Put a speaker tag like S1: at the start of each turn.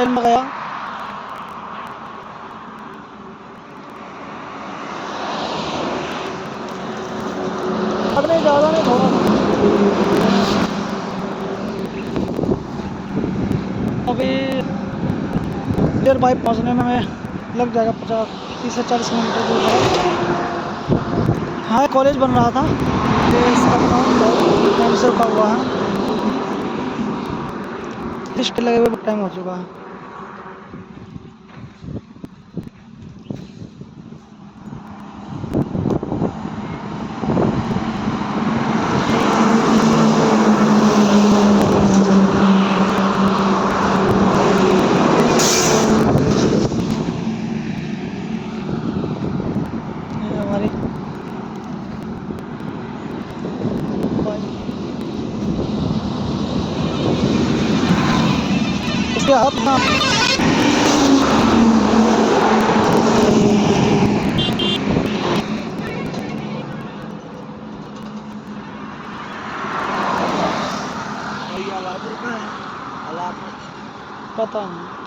S1: Kain ba kaya? अब नहीं ज़्यादा नहीं थोड़ा अभी नियर बाई पहुँचने में हमें लग जाएगा 30 से 40 किलोमीटर दूर है। हाँ कॉलेज बन रहा था ये इसका टाइम से रुका हुआ है लिस्ट लगे हुए बहुत टाइम हो चुका है। हमारी इसके अपना पता नहीं